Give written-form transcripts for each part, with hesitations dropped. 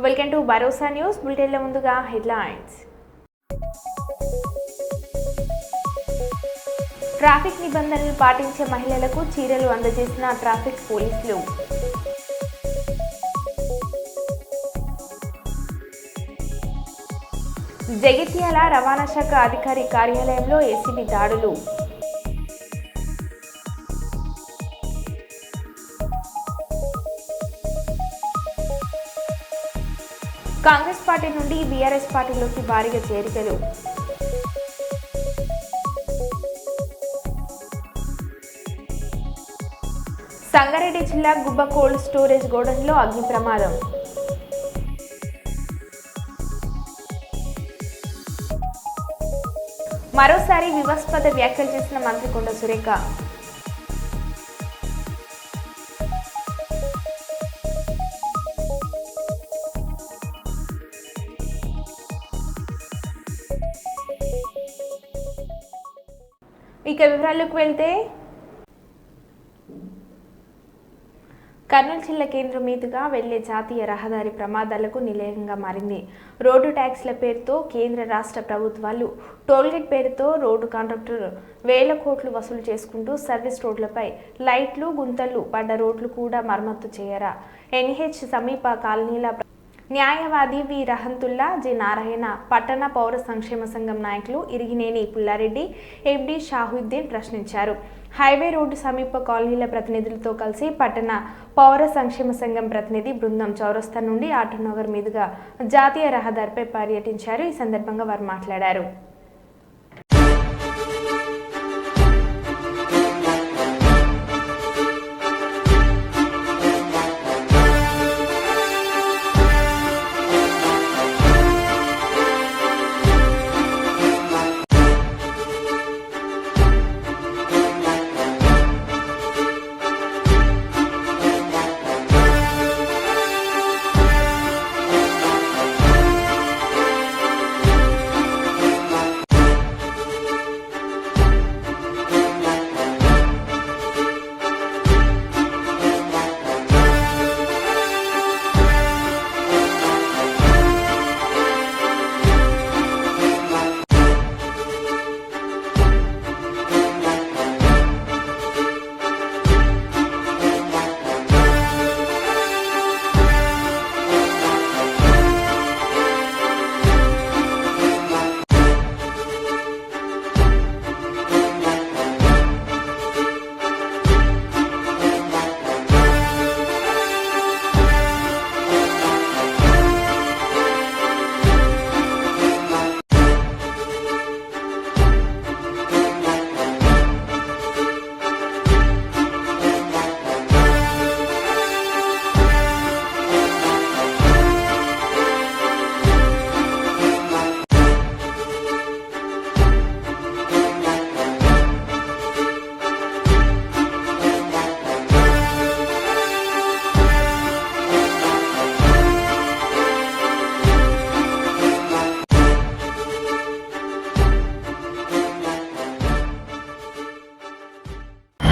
Welcome to Bharosa news బులెటిన్ల ముందుగా headlines. Traffic నిబంధనలు పాటించే మహిళలకు చీరలు అందజేసిన ట్రాఫిక్ పోలీసులు. జగిత్యాల రవాణా శాఖ అధికారి కార్యాలయంలో ఏసీబీ దాడులు. కాంగ్రెస్ పార్టీ నుండి బీఆర్ఎస్ పార్టీలోకి భారీగా చేరికలు. సంగారెడ్డి జిల్లా గుబ్బ కోల్డ్ స్టోరేజ్ గోడౌన్లో అగ్ని ప్రమాదం. మరోసారి వివాదాస్పద వ్యాఖ్యలు చేసిన మంత్రి కొండ సురేఖ. ఇక వివరాలకు వెళ్తే, కర్నూలు జిల్లా కేంద్రం మీదుగా వెళ్లే జాతీయ రహదారి ప్రమాదాలకు నిలయంగా మారింది. రోడ్డు ట్యాక్స్ల పేరుతో కేంద్ర రాష్ట్ర ప్రభుత్వాలు టోల్గేట్ పేరుతో రోడ్డు కాంట్రాక్టర్ వేల కోట్లు వసూలు చేసుకుంటూ సర్వీస్ రోడ్లపై లైట్లు, గుంతలు పడ్డ రోడ్లు కూడా మరమ్మతు చేయరా. ఎన్హెచ్ సమీప కాలనీల న్యాయవాది వి రహంతుల్లా, జె నారాయణ, పట్టణ పౌర సంక్షేమ సంఘం నాయకులు ఇరిగినేని పుల్లారెడ్డి, ఎండి షాహుద్దీన్ ప్రశ్నించారు. హైవే రోడ్డు సమీప కాలనీల ప్రతినిధులతో కలిసి పట్టణ పౌర సంక్షేమ సంఘం ప్రతినిధి బృందం చౌరస్తా నుండి ఆటోనగర్ మీదుగా జాతీయ రహదారిపై పర్యటించారు. ఈ సందర్భంగా వారు మాట్లాడారు.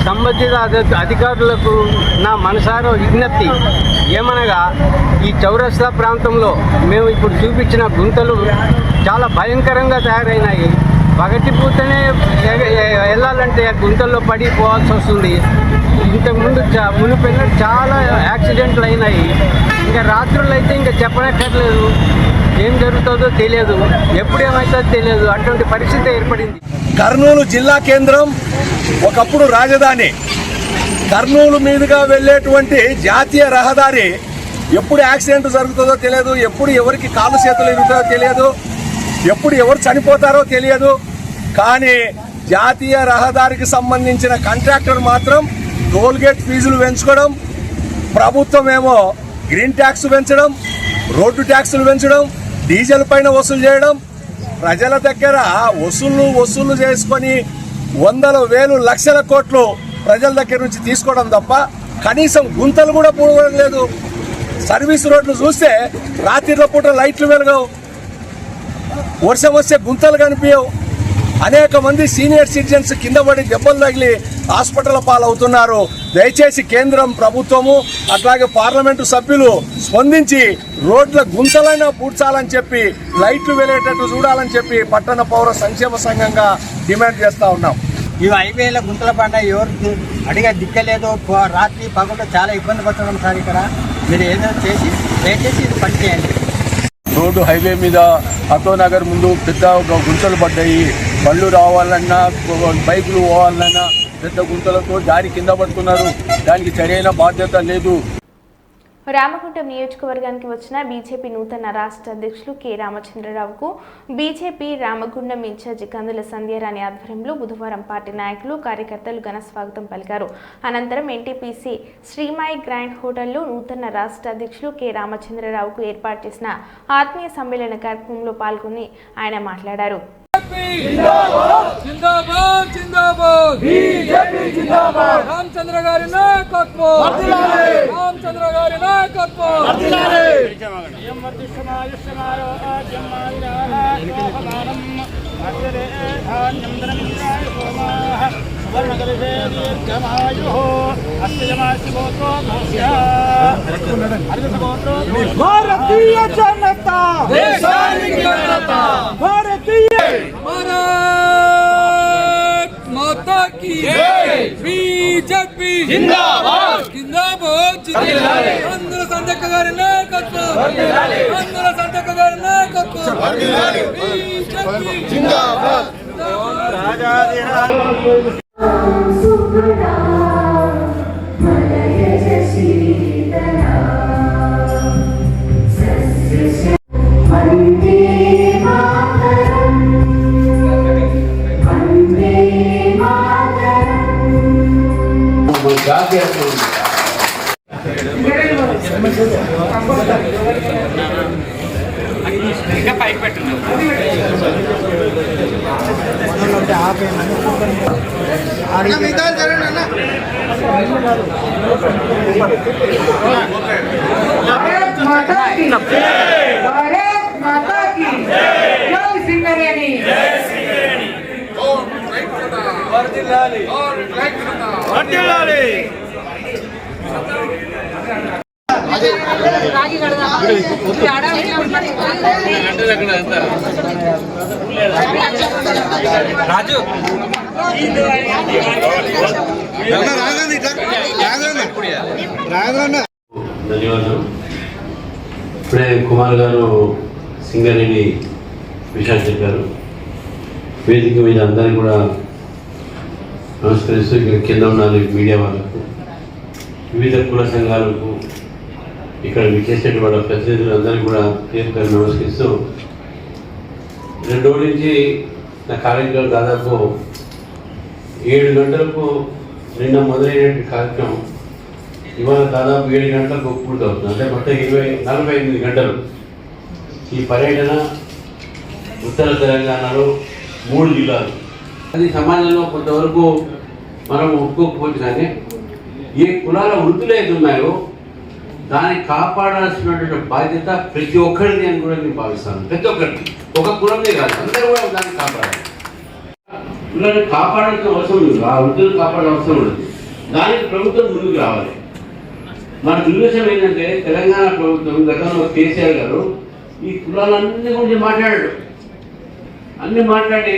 సంబంధిత అధికారులకు నా మనసారా విజ్ఞప్తి ఏమనగా, ఈ చౌరస్తా ప్రాంతంలో మేము ఇప్పుడు చూపించిన గుంతలు చాలా భయంకరంగా తయారైనాయి. పగటిపూతనే వెళ్ళాలంటే గుంతల్లో పడిపోవాల్సి వస్తుంది. ఇంతకుముందు మునిపెళ్ళ చాలా యాక్సిడెంట్లు అయినాయి. ఇంకా రాత్రులు అయితే ఇంకా చెప్పనక్కర్లేదు. ఏం జరుగుతుందో తెలియదు, ఎప్పుడేమవుతుందో తెలియదు. అటువంటి పరిస్థితి ఏర్పడింది. కర్నూలు జిల్లా కేంద్రం ఒకప్పుడు రాజధాని. కర్నూలు మీదుగా వెళ్ళేటువంటి జాతీయ రహదారి ఎప్పుడు యాక్సిడెంట్ జరుగుతుందో తెలియదు, ఎప్పుడు ఎవరికి కాళ్ళు చేతులు ఇరుగుతుందో తెలియదు, ఎప్పుడు ఎవరు చనిపోతారో తెలియదు. కానీ జాతీయ రహదారికి సంబంధించిన కాంట్రాక్టర్ మాత్రం టోల్గేట్ ఫీజులు పెంచుకోవడం, ప్రభుత్వం ఏమో గ్రీన్ ట్యాక్స్ పెంచడం, రోడ్డు ట్యాక్సులు పెంచడం, డీజిల్ పైన వసూలు చేయడం, ప్రజల దగ్గర వసూలు చేసుకొని వందల వేలు లక్షల కోట్లు ప్రజల దగ్గర నుంచి తీసుకోవడం తప్ప కనీసం గుంతలు కూడా పూడడం లేదు. సర్వీస్ రోడ్లు చూస్తే రాత్రిలో పూట లైట్లు వెలగవు, వర్షం వస్తే గుంతలు కనిపించవు. అనేక మంది సీనియర్ సిటిజన్స్ కింద పడి దెబ్బలు తగిలి హాస్పిటల్ పాలవుతున్నారు. దయచేసి కేంద్రం ప్రభుత్వము అట్లాగే పార్లమెంటు సభ్యులు స్పందించి రోడ్ల గుంతలైనా పూడ్చాలని చెప్పి లైట్లు వెలేటట్టు చూడాలని చెప్పి పట్టణ పౌర సంక్షేమ సంఘంగా డిమాండ్ చేస్తా ఉన్నాం. ఈ హైవేల గుంతల పంట ఎవరు అడిగే దిక్కలేదు. రాత్రి పగలు చాలా ఇబ్బంది పడుతున్నాం సార్. ఇక్కడ మీరు ఏదో చేసి దయచేసి ఇది పని చేయండి. రోడ్డు హైవే మీద అటోనగర్ ముందు పెద్ద గుంతలు పడ్డాయి. బళ్ళు రావాలన్నా బైకులు పోవాలన్నా పెద్ద గుంతలతో దారి కింద పడుతున్నారు. దానికి సరైన బాధ్యత లేదు. రామగుండం నియోజకవర్గానికి వచ్చిన బీజేపీ నూతన రాష్ట్ర అధ్యక్షులు కె రామచంద్రరావుకు బీజేపీ రామగుండం ఇన్ఛార్జి కందుల సంధ్యారాణి ఆధ్వర్యంలో బుధవారం పార్టీ నాయకులు కార్యకర్తలు ఘన స్వాగతం పలికారు. అనంతరం ఎన్టీపీసీ శ్రీమాయి గ్రాండ్ హోటల్లో నూతన రాష్ట్ర అధ్యక్షులు కె రామచంద్రరావుకు ఏర్పాటు చేసిన ఆత్మీయ సమ్మేళన కార్యక్రమంలో పాల్గొని ఆయన మాట్లాడారు. జిందాబాద్ జిందాబాద్ బీజేపీ జిందాబాద్ రామచంద్ర గారి నాయకత్వం వర్ధిల్లాలి రామచంద్ర గారి నాయకత్వం వర్ధిల్లాలి యం వర్ధిష్మాయుష్మారో ఆజ్యమావిరాహారం అగ్రే ధాన్యం ధనమింద్రాయ సోమాః సువర్ణగర్భే దీర్ఘమాయుః అస్యమాసి గోత్రో భోస్యా భారతీయ జనతా దేశానికి ఘనత భారతీయ भारत माता की जय बीजेपी जिंदाबाद जिंदाबाद आंध्र संतक गारी नायकत्వం आंध्र संतक गारी नायकत्వం बीजेपी जिंदाबाद రాజు ధన్యవాదాలు. ఇప్పుడే కుమార్ గారు సింగరేణి విషయాలు చెప్పారు. వేదిక మీద అందరికీ కూడా నమస్కరిస్తూ ఇక్కడ కింద ఉన్న మీడియా వాళ్ళకు, వివిధ కుల సంఘాలకు, ఇక్కడ విచ్చేసేటువంటి వాళ్ళ ప్రతినిధులు అందరికీ కూడా పేరు నమస్కరిస్తూ, 2 రోజుల నుంచి నా కార్యక్రమం దాదాపు 7 గంటలకు నిన్న మొదలైనటువంటి కార్యక్రమం ఇవాళ దాదాపు 7 గంటలకు పూర్తవుతుంది. అంటే మొత్తం 48 గంటలు ఈ పర్యటన ఉత్తర తెలంగాణలో 3 జిల్లాలు. అది సమాజంలో కొంతవరకు మనం ఒప్పుకోకపోతే కానీ ఏ కులాల వృత్తులు ఏది ఉన్నాయో దాన్ని కాపాడాల్సినటువంటి బాధ్యత ప్రతి ఒక్కరిది అని కూడా నేను భావిస్తాను. ప్రతి ఒక్కరిది, ఒక కులందే కాదు, అందరూ కూడా దాన్ని కాపాడాలి. కులాన్ని కాపాడాల్సిన అవసరం లేదు, ఆ వృత్తులను కాపాడాల్సిన అవసరం ఉండదు. దానికి ప్రభుత్వం ముందుకు రావాలి. మన దుర్దశం ఏంటంటే తెలంగాణ ప్రభుత్వం గతంలో కేసీఆర్ గారు ఈ కులాలన్నీ గురించి మాట్లాడాడు. అన్ని మాట్లాడి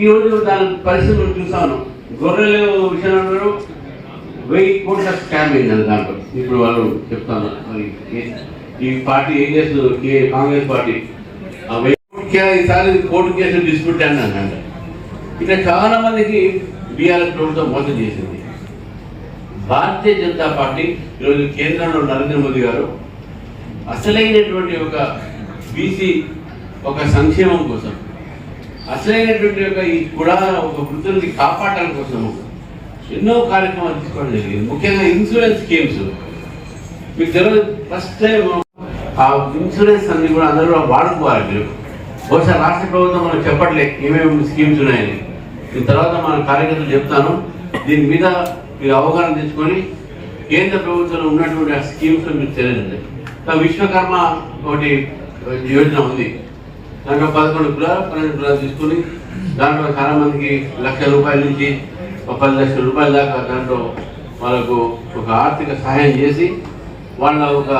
ఈరోజు దాని పరిస్థితులు చూసాను. గొర్రెలు విషయంలో 1000 కోట్ల స్కామ్ అయిందని దాంట్లో. ఇప్పుడు వాళ్ళు చెప్తాను మరి ఈ పార్టీ ఏం చేస్తుంది, కాంగ్రెస్ పార్టీ ఈసారి కోర్టు కేసులు డిస్ప్యూట్ అని అన్నాడు. ఇట్లా చాలా మందికి బీఆర్ఎస్ ప్రభుత్వం మోసం చేసింది. భారతీయ జనతా పార్టీ ఈరోజు కేంద్రంలో నరేంద్ర మోదీ గారు అసలైనటువంటి ఒక బీసీ ఒక సంక్షేమం కోసం, అసలైనటువంటి ఒక ఈ కులాల ఒక వృత్తుల్ని కాపాడడం కోసము ఎన్నో కార్యక్రమాలు తీసుకోవడం జరిగింది. ముఖ్యంగా ఇన్సూరెన్స్ స్కీమ్స్ మీకు తెలియదు. ఫస్ట్ టైం ఆ ఇన్సూరెన్స్ అన్ని కూడా అందరూ వాడుకోవాలి. మీరు బహుశా రాష్ట్ర ప్రభుత్వం మనం చెప్పట్లే ఏమేమి స్కీమ్స్ ఉన్నాయని. దీని తర్వాత మన కార్యకర్తలు చెప్తాను. దీని మీద మీరు అవగాహన తెచ్చుకొని కేంద్ర ప్రభుత్వంలో ఉన్నటువంటి ఆ స్కీమ్స్ మీకు తెలియదు. విశ్వకర్మ ఒకటి యోజన ఉంది. దాంట్లో 11 కులాలు 12 కులాలు తీసుకొని దాంట్లో చాలా మందికి ₹1,00,000 నుంచి ఒక 10 లక్షల రూపాయల దాకా దాంట్లో వాళ్ళకు ఒక ఆర్థిక సహాయం చేసి వాళ్ళ ఒక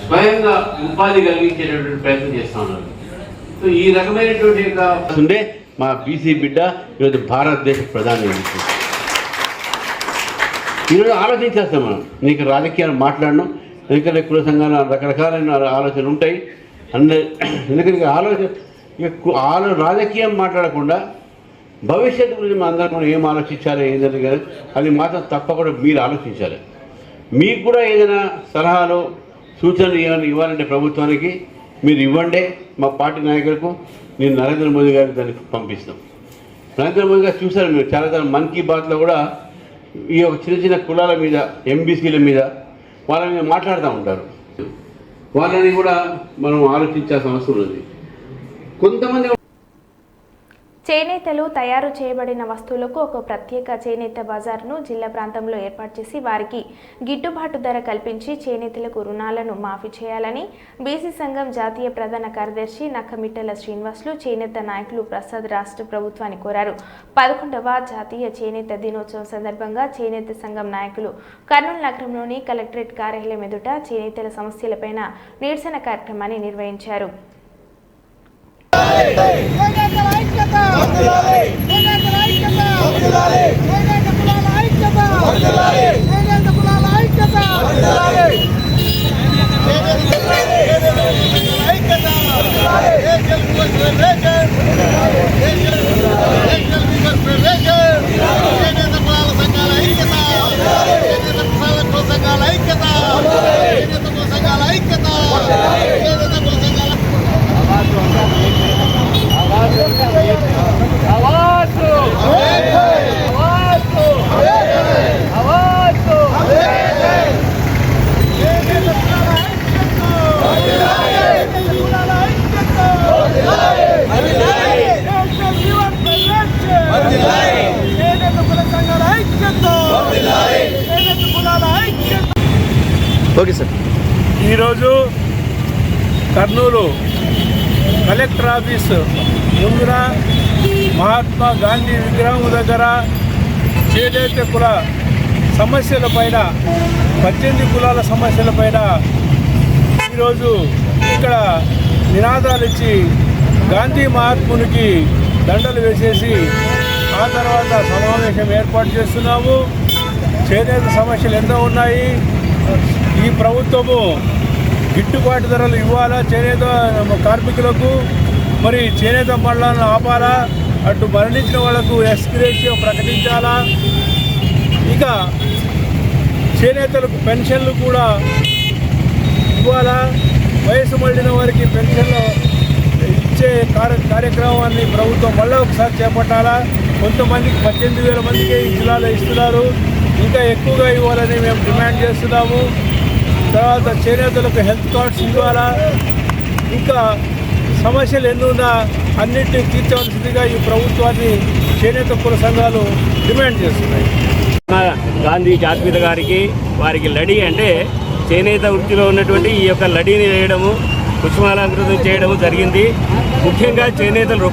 స్వయంగా ఉపాధి కలిగించేటటువంటి ప్రయత్నం చేస్తూ ఉన్నారు. సో ఈ రకమైనటువంటి ఉండే మా బీసీ బిడ్డ ఈరోజు భారతదేశ ప్రధానమంత్రి. ఈరోజు ఆలోచించేస్తాం మనం. నీకు రాజకీయాలు మాట్లాడడం, ఎందుకంటే కుల సంఘాలు రకరకాలైన ఆలోచనలు ఉంటాయి. ఎందుకంటే రాజకీయం మాట్లాడకుండా భవిష్యత్తు గురించి మన అందరం కూడా ఏం ఆలోచించాలి ఏదైనా కానీ అది మాత్రం తప్పకుండా మీరు ఆలోచించాలి. మీకు కూడా ఏదైనా సలహాలు సూచనలు ఏమైనా ఇవ్వాలంటే ప్రభుత్వానికి మీరు ఇవ్వండి. మా పార్టీ నాయకులకు నేను నరేంద్ర మోదీ గారికి దాన్ని పంపిస్తాం. నరేంద్ర మోదీ గారు చూశారు మీరు చాలా మన్ కీ బాత్లో కూడా ఈ ఒక చిన్న చిన్న కులాల మీద ఎంబీసీల మీద వాళ్ళ మీద మాట్లాడుతూ ఉంటారు. వాళ్ళని కూడా మనం ఆలోచించాల్సిన అవసరం ఉంది. కొంతమంది చేనేతలు తయారు చేయబడిన వస్తువులకు ఒక ప్రత్యేక చేనేత బజార్ను జిల్లా ప్రాంతంలో ఏర్పాటు చేసి వారికి గిట్టుబాటు ధర కల్పించి చేనేతలకు రుణాలను మాఫీ చేయాలని బీసీ సంఘం జాతీయ ప్రధాన కార్యదర్శి నక్కమిట్టల శ్రీనివాసులు చేనేత నాయకులు ప్రసాద్ రాష్ట్ర ప్రభుత్వాన్ని కోరారు. 11వ జాతీయ చేనేత దినోత్సవం సందర్భంగా చేనేత సంఘం నాయకులు కర్నూలు నగరంలోని కలెక్టరేట్ కార్యాలయం ఎదుట చేనేతల సమస్యలపైన నిరసన కార్యక్రమాన్ని నిర్వహించారు. Okay sir. ఈరోజు కర్నూలు కలెక్టర్ ఆఫీస్ ముందున మహాత్మా గాంధీ విగ్రహం దగ్గర చేనేత కుల సమస్యలపైన 18 కులాల సమస్యలపైన ఈరోజు ఇక్కడ నినాదాలు ఇచ్చి గాంధీ మహాత్మునికి దండలు వేసేసి ఆ తర్వాత సమావేశం ఏర్పాటు చేస్తున్నాము. చేనేత సమస్యలు ఎన్నో ఉన్నాయి. ఈ ప్రభుత్వము గిట్టుబాటు ధరలు ఇవ్వాలా చేనేత కార్మికులకు, మరి చేనేత పనులను ఆపాలా, అటు మరణించిన వాళ్లకు ఎక్స్గ్రేషియో ప్రకటించాలా, ఇక చేనేతలకు పెన్షన్లు కూడా ఇవ్వాలా, వయసు మళ్ళిన వారికి పెన్షన్లు ఇచ్చే కార్యక్రమాన్ని ప్రభుత్వం మళ్ళీ ఒకసారి చేపట్టాలా. కొంతమందికి 18,000 మందికి ఈ జిల్లాలో ఇస్తున్నారు, ఇంకా ఎక్కువగా ఇవ్వాలని మేము డిమాండ్ చేస్తున్నాము. తర్వాత చేనేతలకు హెల్త్ కార్డ్స్ ఇవ్వాలా, ఇంకా సమస్యలు ఎన్నున్నా అన్నింటినీ తీర్చవలసిందిగా ఈ ప్రభుత్వాన్ని చేనేత కుల సంఘాలు డిమాండ్ చేస్తున్నాయి. గాంధీ జాతిపిత గారికి వారికి లడి అంటే చేనేత వృత్తిలో ఉన్నటువంటి ఈ యొక్క లడిని వేయడము, పుష్పాలంకృతం చేయడము జరిగింది. ముఖ్యంగా చేనేతలు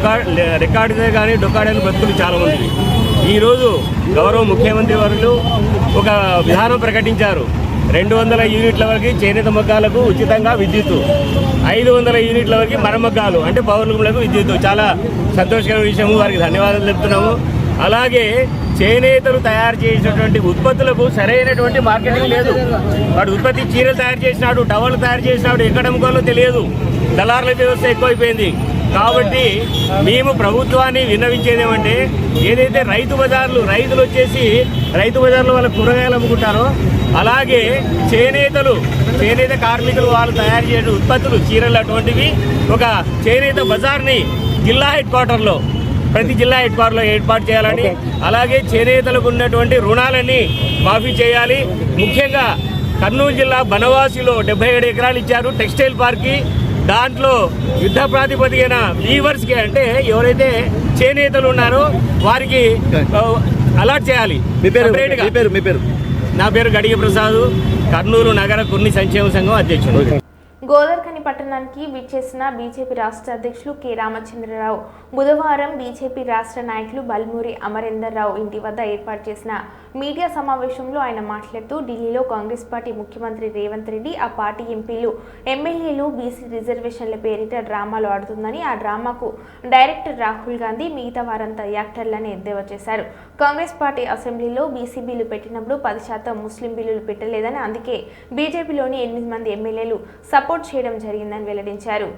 రికార్డుదే కానీ డొక్కాడని బతుకులు చాలా ఉంది. ఈరోజు గౌరవ ముఖ్యమంత్రి వారు ఒక విధానం ప్రకటించారు. 200 యూనిట్ల వరకు చేనేత మగ్గాలకు ఉచితంగా విద్యుత్తు, 500 యూనిట్ల వరకు మరమగ్గాలు అంటే పౌరులకు విద్యుత్తు. చాలా సంతోషకరమైన విషయము, వారికి ధన్యవాదాలు చెప్తున్నాము. అలాగే చేనేతలు తయారు చేసినటువంటి ఉత్పత్తులకు సరైనటువంటి మార్కెటింగ్ లేదు. వాడు ఉత్పత్తి చీరలు తయారు చేసినాడు, టవల్ తయారు చేసినాడు, ఎక్కడ అమ్ముకోవాలో తెలియదు. దళారుల వ్యవస్థ ఎక్కువైపోయింది. కాబట్టి మేము ప్రభుత్వాన్ని విన్నవించేది ఏమంటే, ఏదైతే రైతు రైతులు వచ్చేసి రైతు బజార్లో వాళ్ళ కూరగాయలు అమ్ముకుంటారో, అలాగే చేనేత కార్మికులు వాళ్ళు తయారు చేసే ఉత్పత్తులు చీరలు అటువంటివి ఒక చేనేత బజార్ని ప్రతి జిల్లా హెడ్ క్వార్టర్లో ఏర్పాటు చేయాలని, అలాగే చేనేతలకు ఉన్నటువంటి రుణాలన్నీ మాఫీ చేయాలి. ముఖ్యంగా కర్నూలు జిల్లా బనవాసిలో 77 ఎకరాలు ఇచ్చారు టెక్స్టైల్ పార్క్కి. దాంట్లో యుద్ధ ప్రాతిపదికన వీవర్స్కి అంటే ఎవరైతే చేనేతలు ఉన్నారో వారికి అలాట్ చేయాలి. మీ పేరు? నా పేరు గడిగ ప్రసాద్, కర్నూలు నగర కుర్ని సంక్షేమ సంఘం అధ్యక్షుడు. గోదావరిఖని పట్టణానికి విచ్చేసిన బీజేపీ రాష్ట్ర అధ్యక్షులు కె రామచంద్రరావు బుధవారం బీజేపీ రాష్ట్ర నాయకులు బల్మూరి అమరేందర్ రావు ఇంటి వద్ద ఏర్పాటు చేసిన మీడియా సమావేశంలో ఆయన మాట్లాడుతూ ఢిల్లీలో కాంగ్రెస్ పార్టీ ముఖ్యమంత్రి రేవంత్ రెడ్డి ఆ పార్టీ ఎంపీలు ఎమ్మెల్యేలు బీసీ రిజర్వేషన్ల పేరిట డ్రామాలు ఆడుతుందని ఆ డ్రామాకు డైరెక్టర్ రాహుల్ గాంధీ మిగతా వారంతా యాక్టర్లని ఎద్దేవా చేశారు. కాంగ్రెస్ పార్టీ అసెంబ్లీలో బీసీ బిల్లు పెట్టినప్పుడు 10% ముస్లిం బిల్లులు పెట్టలేదని అందుకే బీజేపీలోని 8 మంది ఎమ్మెల్యేలు సపోర్ట్ చేయడం జరిగిందని వెల్లడించారు.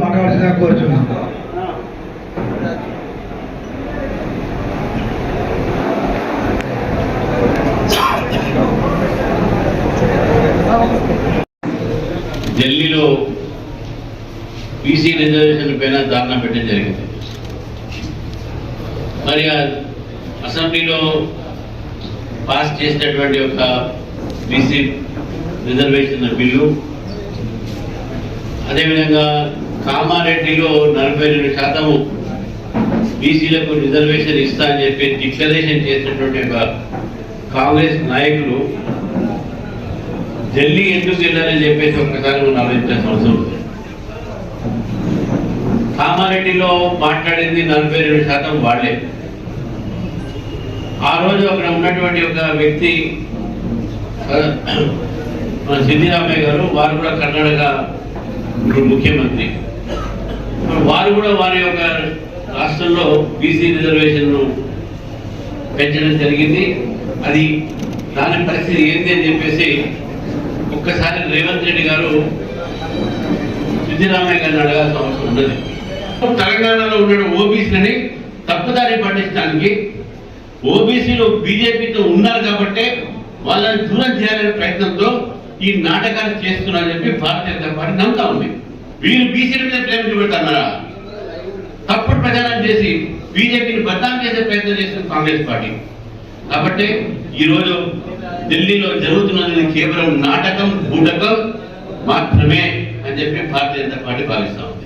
మాట్లాడాల్సిన కోరుచున్నాం. ఢిల్లీలో బీసీ రిజర్వేషన్ పైన ధర్నా పెట్టడం జరిగింది. మరి అసెంబ్లీలో పాస్ చేసినటువంటి ఒక బీసీ రిజర్వేషన్ బిల్లు, అదేవిధంగా కామారెడ్డిలో 42% బీసీలకు రిజర్వేషన్ ఇస్తా అని చెప్పి డిక్లరేషన్ చేసినటువంటి ఒక కాంగ్రెస్ నాయకులు ఢిల్లీ ఎందుకు వెళ్ళాలని చెప్పేసి ఒక్కసారి మనం ఆలోచించాల్సిన అవసరం ఉంది. కామారెడ్డిలో మాట్లాడింది 42% వాళ్లే. ఆ రోజు అక్కడ ఉన్నటువంటి ఒక వ్యక్తి మన సిద్ధిరామయ్య గారు, వారు కూడా కర్ణాటక ముఖ్యమంత్రి, వారు కూడా వారి యొక్క రాష్ట్రంలో బీసీ రిజర్వేషన్ పెంచడం జరిగింది. అది దాని పరిస్థితి ఏంటి అని చెప్పేసి ఒక్కసారి రేవంత్ రెడ్డి గారు సిద్ధిరామయ్య గారిని అడగాల్సిన అవసరం ఉన్నది. తెలంగాణలో ఉన్న ఓబీసీలని తప్పుదారి పట్టించడానికి ఓబీసీలో బీజేపీతో ఉన్నారు కాబట్టి వాళ్ళని దూరం చేయాలనే ప్రయత్నంతో ఈ నాటకాలు చేస్తున్నారని చెప్పి భారతీయ జనతా పార్టీ నమ్ముతా ఉంది. వీరు బీసీల మీద ప్రేమ చూపెడతారా? తప్పుడు ప్రచారం చేసి బీజేపీని బద్నాం చేసే ప్రయత్నం చేస్తుంది కాంగ్రెస్ పార్టీ. కాబట్టి ఈరోజు ఢిల్లీలో జరుగుతున్నది కేవలం నాటకం, బూటకం మాత్రమే అని చెప్పి భారతీయ జనతా పార్టీ భావిస్తా ఉంది.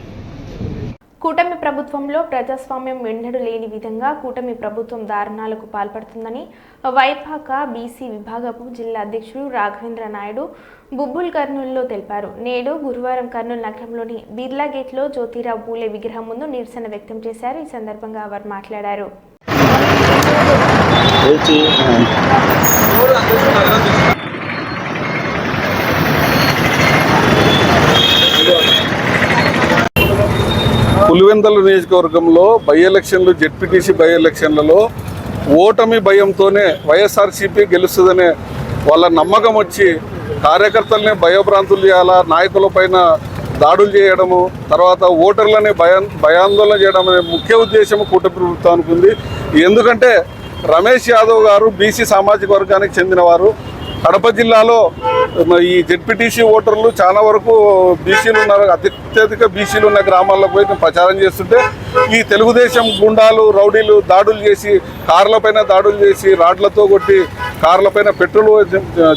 కూటమి ప్రభుత్వంలో ప్రజాస్వామ్యం ఎన్నడూ లేని విధంగా కూటమి ప్రభుత్వం దారుణాలకు పాల్పడుతుందని వైపాక బీసీ విభాగపు జిల్లా అధ్యక్షుడు రాఘవేంద్ర నాయుడు బుబ్బుల్ కర్నూలులో తెలిపారు. నేడు గురువారం కర్నూలు నగరంలోని బిర్లా గేట్లో జ్యోతిరావు పూలే విగ్రహం ముందు నిరసన వ్యక్తం చేశారు. ఈ సందర్భంగా వారు మాట్లాడారు. పులివెందుల నియోజకవర్గంలో బై ఎలక్షన్లు, జెడ్పీటీసీ బై ఎలక్షన్లలో ఓటమి భయంతోనే వైఎస్ఆర్సీపీ గెలుస్తుందనే వాళ్ళ నమ్మకం వచ్చి కార్యకర్తల్ని భయభ్రాంతులు చేయాలా, నాయకులపైన దాడులు చేయడము, తర్వాత ఓటర్లని భయాందోళన చేయడం అనే ముఖ్య ఉద్దేశం కూటమి ప్రభుత్వానికి ఉంది. ఎందుకంటే రమేష్ యాదవ్ గారు బీసీ సామాజిక వర్గానికి చెందినవారు. కడప జిల్లాలో ఈ జెడ్పీటీసీ ఓటర్లు చాలా వరకు బీసీలు ఉన్నారు. అత్యధిక బీసీలు ఉన్న గ్రామాల్లో పోయి ప్రచారం చేస్తుంటే ఈ తెలుగుదేశం గుండాలు, రౌడీలు దాడులు చేసి, కార్లపైన దాడులు చేసి, రాడ్లతో కొట్టి కార్లపైన పెట్రోల్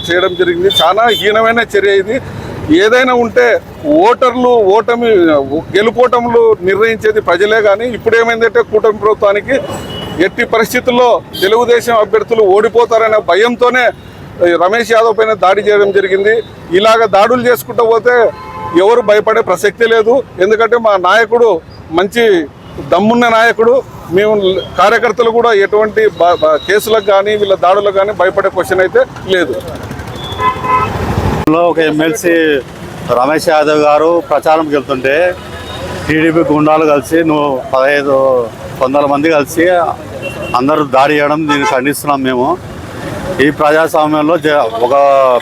చేయడం జరిగింది. చాలా హీనమైన చర్య ఇది. ఏదైనా ఉంటే ఓటమి గెలుపోటములు నిర్ణయించేది ప్రజలే. కానీ ఇప్పుడు ఏమైందంటే కూటమి ప్రభుత్వానికి ఎట్టి పరిస్థితుల్లో తెలుగుదేశం అభ్యర్థులు ఓడిపోతారనే భయంతోనే రమేష్ యాదవ్ పైన దాడి చేయడం జరిగింది. ఇలాగ దాడులు చేసుకుంటూ పోతే ఎవరు భయపడే ప్రసక్తే లేదు. ఎందుకంటే మా నాయకుడు మంచి దమ్మున్న నాయకుడు. మేము కార్యకర్తలు కూడా ఎటువంటి కేసులకు కానీ వీళ్ళ దాడులకు కానీ భయపడే క్వశ్చన్ అయితే లేదు. ఒక ఎమ్మెల్సీ రమేష్ యాదవ్ గారు ప్రచారంకి వెళ్తుంటే టీడీపీ గుండాలు కలిసి 1500 మంది కలిసి అందరూ దాడి చేయడం, దీన్ని ఖండిస్తున్నాం. మేము ఈ ప్రజాస్వామ్యంలో ఒక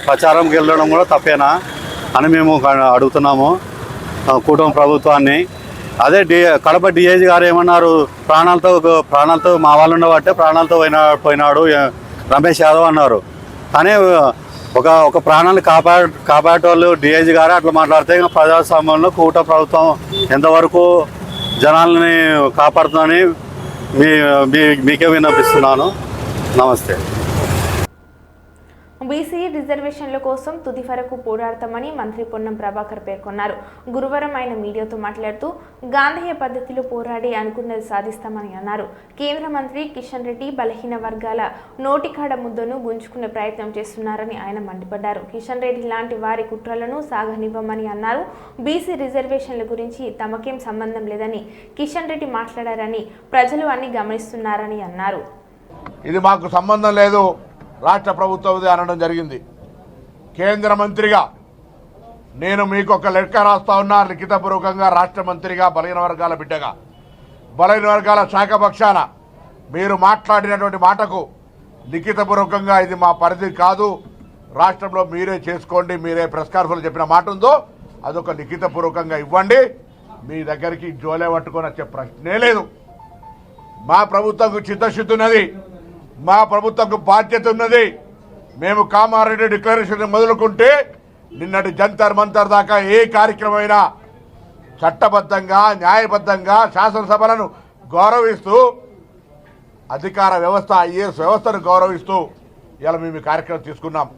ప్రచారంకి వెళ్ళడం కూడా తప్పేనా అని మేము అడుగుతున్నాము కూటమి ప్రభుత్వాన్ని. అదే కడప డిఐజీ గారు ఏమన్నారు, ప్రాణాలతో మా వాళ్ళు ఉండబట్టే ప్రాణాలతో పోయినాడు రమేష్ యాదవ్ అన్నారు. కానీ ఒక ప్రాణాన్ని కాపాడేటోళ్ళు డిఐజీ గారు అట్లా మాట్లాడితే ఇంకా ప్రజాస్వామ్యంలో కూటమి ప్రభుత్వం ఎంతవరకు జనాల్ని కాపాడుతుందని మీకే విన్నపిస్తున్నాను. నమస్తే. బీసీ రిజర్వేషన్ల కోసం తుది వరకు పోరాడతామని మంత్రి పొన్నం ప్రభాకర్ పేర్కొన్నారు. గురువారం ఆయన మీడియాతో మాట్లాడుతూ గాంధేయ పద్ధతిలో పోరాడి అనుకున్నది సాధిస్తామని అన్నారు. కేంద్ర మంత్రి కిషన్ రెడ్డి బలహీన వర్గాల నోటికాడ ముద్దను గుంజుకునే ప్రయత్నం చేస్తున్నారని ఆయన మండిపడ్డారు. కిషన్ రెడ్డి లాంటి వారి కుట్రలను సాగనివ్వమని అన్నారు. బీసీ రిజర్వేషన్ల గురించి తమకేం సంబంధం లేదని కిషన్ రెడ్డి మాట్లాడారని ప్రజలు అన్ని గమనిస్తున్నారని అన్నారు. ఇది మాకు సంబంధం లేదు, రాష్ట్ర ప్రభుత్వం అనడం జరిగింది. కేంద్ర మంత్రిగా నేను మీకు ఒక లెక్క రాస్తా ఉన్నా, లిఖితపూర్వకంగా రాష్ట్ర మంత్రిగా, బలహీన వర్గాల బిడ్డగా, బలహీన వర్గాల శాఖ పక్షాన మీరు మాట్లాడినటువంటి మాటకు లిఖితపూర్వకంగా ఇది మా పరిధి కాదు, రాష్ట్రంలో మీరే చేసుకోండి, మీరే ప్రెస్ కాన్ఫరెన్స్ చెప్పిన మాట ఉందో అదొక లిఖితపూర్వకంగా ఇవ్వండి. మీ దగ్గరికి జోలే పట్టుకొని వచ్చే ప్రశ్నే లేదు. మా ప్రభుత్వంకు చిత్తశుద్ధి ఉన్నది, మా ప్రభుత్వంకు బాధ్యత ఉన్నది. మేము కామారెడ్డి డిక్లరేషన్ మొదలుకుంటే నిన్నటి జంతర్ మంతర్ దాకా ఏ కార్యక్రమమైనా చట్టబద్ధంగా, న్యాయబద్ధంగా శాసనసభలను గౌరవిస్తూ, అధికార వ్యవస్థ, ఐఏఎస్ వ్యవస్థను గౌరవిస్తూ ఇలా మేము ఈ కార్యక్రమం తీసుకున్నాం.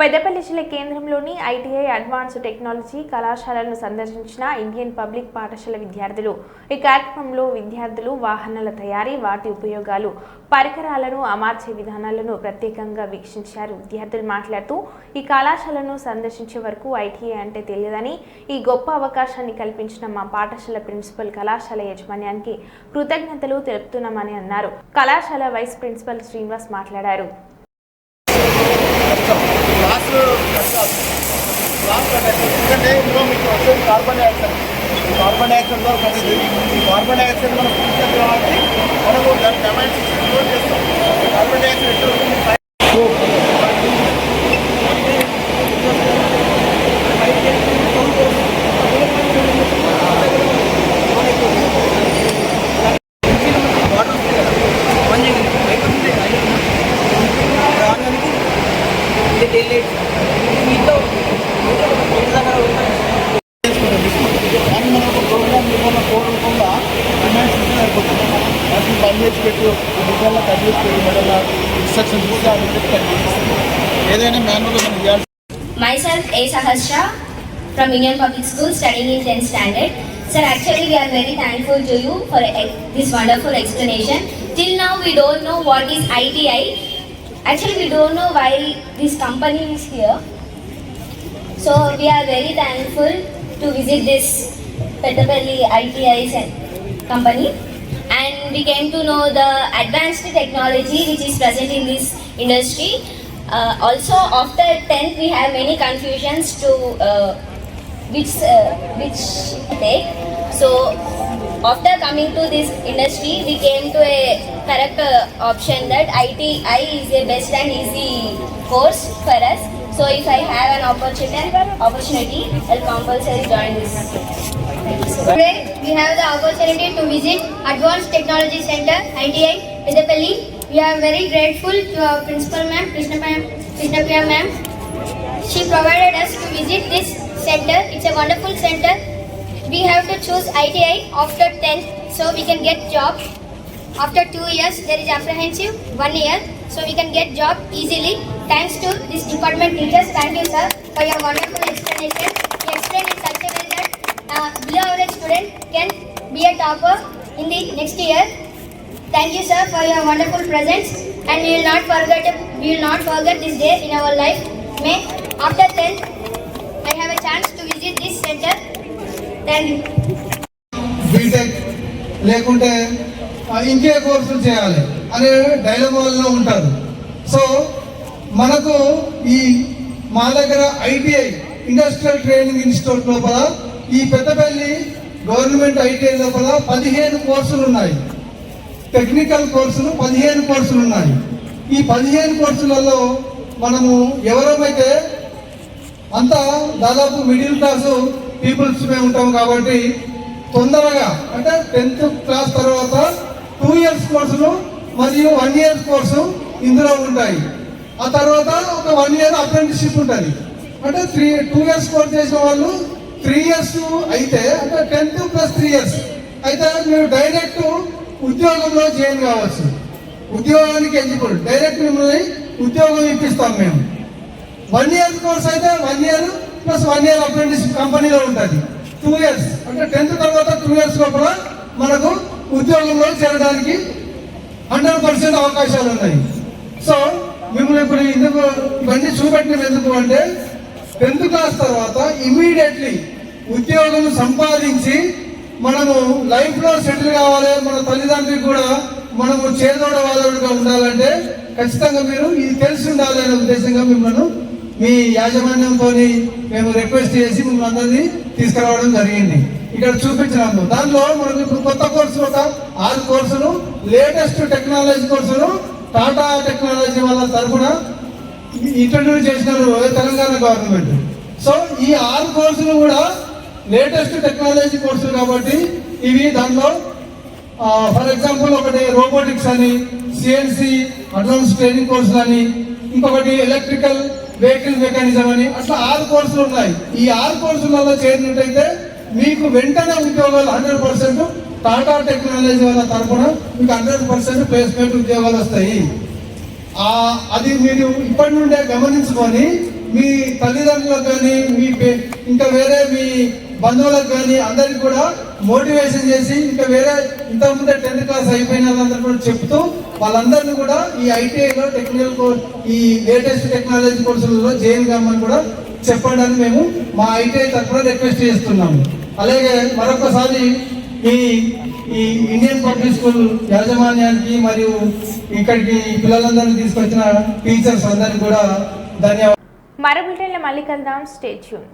పెద్దపల్లి జిల్లా కేంద్రంలోని ఐటీఐ అడ్వాన్స్డ్ టెక్నాలజీ కళాశాలను సందర్శించిన ఇండియన్ పబ్లిక్ పాఠశాల విద్యార్థులు. ఈ కార్యక్రమంలో విద్యార్థులు వాహనాల తయారీ, వాటి ఉపయోగాలు, పరికరాలను అమర్చే విధానాలను ప్రత్యేకంగా వీక్షించారు. విద్యార్థులు మాట్లాడుతూ ఈ కళాశాలను సందర్శించే వరకు ఐటీఐ అంటే తెలియదని, ఈ గొప్ప అవకాశాన్ని కల్పించిన మా పాఠశాల ప్రిన్సిపల్, కళాశాల యాజమాన్యానికి కృతజ్ఞతలు తెలుపుతున్నామని అన్నారు. కళాశాల వైస్ ప్రిన్సిపల్ శ్రీనివాస్ మాట్లాడారు. ఎందుకంటే ఇందులో మీకు వచ్చేది కార్బన్ డైఆక్సైడ్. కార్బన్ డైఆక్సైడ్లో కార్బన్ డైఆక్సైడ్ మనం పూర్తిగా కాబట్టి మనము దాని డిమాండ్ చేస్తాం. Carbon dioxide Myself A. Sahasra from Indian Public School studying in 10th standard. Sir, actually we are very thankful to you for this wonderful explanation. Till now we don't know what is ITI. Actually we don't know why this company is here. So we are very thankful to visit this Pettapalli ITI company. And we came to know the advanced technology which is present in this industry. Also after 10th we have many confusions to which take. So after coming to this industry we came to a correct option that ITI is a best and easy course for us. So if I have an opportunity I'll compulsory join this. Today we have the opportunity to visit Advanced Technology Center ITI Pettapalli. We are very grateful to our principal ma'am, Krishnapriya ma'am. She provided us to visit this center. It's a wonderful center. We have to choose ITI after 10th so we can get job. After 2 years there is apprehensive 1 year so we can get job easily. Thanks to this department teachers. Thank you sir for your wonderful explanation. You explained in such a way that below average student can be a topper in the next year. Thank you sir for your wonderful presence and we will not forget this day in our life. May after 10th I have a chance to visit this center. Thank you. BTech లేకుంటే ఇంకే కోర్సులు చేయాలి అనే డైలమాలో ఉంటారు. So మనకు మా దగ్గర ఐటీఐ ఇండస్ట్రియల్ ట్రైనింగ్ ఇన్స్టిట్యూట్ లోపల ఈ పెద్దపల్లి గవర్నమెంట్ ఐటీఐ లోపల 15 కోర్సులు ఉన్నాయి. టెక్నికల్ కోర్సులు 15 కోర్సులు ఉన్నాయి. ఈ 15 కోర్సులలో మనము ఎవరైతే అంతా దాదాపు మిడిల్ క్లాసు పీపుల్స్ మేము ఉంటాం కాబట్టి తొందరగా అంటే 10th క్లాస్ తర్వాత 2 years కోర్సులు మరియు 1 year కోర్సు ఇందులో ఉంటాయి. ఆ తర్వాత ఒక 1 year అప్రెంటిస్షిప్ ఉంటుంది. అంటే 2 years కోర్స్ చేసిన వాళ్ళు 3 years అయితే అంటే 10th + 3 years అయితే మీరు డైరెక్ట్ ఉద్యోగంలో జాయిన్ కావచ్చు. ఉద్యోగానికి ఎలిజిబుల్, డైరెక్ట్ మిమ్మల్ని ఉద్యోగం ఇప్పిస్తాం మేము. 1 year కోర్స్ అయితే 1 year + 1 year అప్రెంటిస్షిప్ కంపెనీలో ఉంటుంది. 2 years అంటే 10th తర్వాత 2 years లోపల మనకు ఉద్యోగంలో చేరడానికి 100% అవకాశాలు ఉన్నాయి. సో మిమ్మల్ని ఇప్పుడు ఎందుకు ఇవన్నీ చూపెట్టినవి ఎందుకు అంటే 10th క్లాస్ తర్వాత ఇమ్మీడియట్లీ ఉద్యోగం సంపాదించి మనము లైఫ్లో సెటిల్ కావాలి, మన తల్లిదండ్రులకు కూడా మనము చేదోడ వాదోడుగా ఉండాలంటే ఖచ్చితంగా మీరు ఇది తెలిసి ఉండాలి అనే ఉద్దేశంగా మిమ్మల్ని మీ యాజమాన్యంతో మేము రిక్వెస్ట్ చేసి మిమ్మల్ని అందరినీ తీసుకురావడం జరిగింది. ఇక్కడ చూపించినాము. దానిలో మనకు ఇప్పుడు కొత్త కోర్సులు ఒక 6 కోర్సులు, లేటెస్ట్ టెక్నాలజీ కోర్సులు టాటా టెక్నాలజీ వాళ్ళ తరఫున ఇంట్రడ్యూస్ చేసినారు తెలంగాణ గవర్నమెంట్. సో ఈ 6 కోర్సులు కూడా లేటెస్ట్ టెక్నాలజీ కోర్సులు కాబట్టి ఇవి దాంట్లో ఫర్ ఎగ్జాంపుల్ ఒకటి రోబోటిక్స్ అని, సిఎన్సి అడ్వాన్స్ ట్రైనింగ్ కోర్సులు అని, ఇంకొకటి ఎలక్ట్రికల్ వెహికల్ మెకానిజం అని, అట్లా 6 కోర్సులు ఉన్నాయి. ఈ 6 కోర్సులలో చేరినట్టయితే మీకు వెంటనే ఉద్యోగాలు 100% టాటా టెక్నాలజీ వాళ్ళ తరఫున మీకు 100% ప్లేస్మెంట్ ఉద్యోగాలు వస్తాయి. అది మీరు ఇప్పటి నుండే గమనించుకొని మీ తల్లిదండ్రులకు కానీ ఇంకా వేరే మీ బంధువులకు కానీ అందరికి కూడా మోటివేషన్ చేసి ఇంకా వేరే ఇంతకుముందే 10th క్లాస్ అయిపోయిన వాళ్ళందరూ కూడా చెప్తూ వాళ్ళందరినీ కూడా ఈ ఐటీఐలో టెక్నికల్ కోర్స్ ఈ లేటెస్ట్ టెక్నాలజీ కోర్సులలో జాయిన్ కామని కూడా చెప్పడానికి మేము మా ఐటీఐ తరఫున రిక్వెస్ట్ చేస్తున్నాము. అలాగే మరొకసారి ఈ ఇండియన్ పబ్లిక్ స్కూల్ యాజమాన్యానికి మరియు ఇక్కడికి పిల్లలందరినీ తీసుకొచ్చిన టీచర్స్ అందరికీ కూడా ధన్యవాదాలు. మరో బులెటిన్లో మళ్ళీ కలుద్దాం. Stay tune.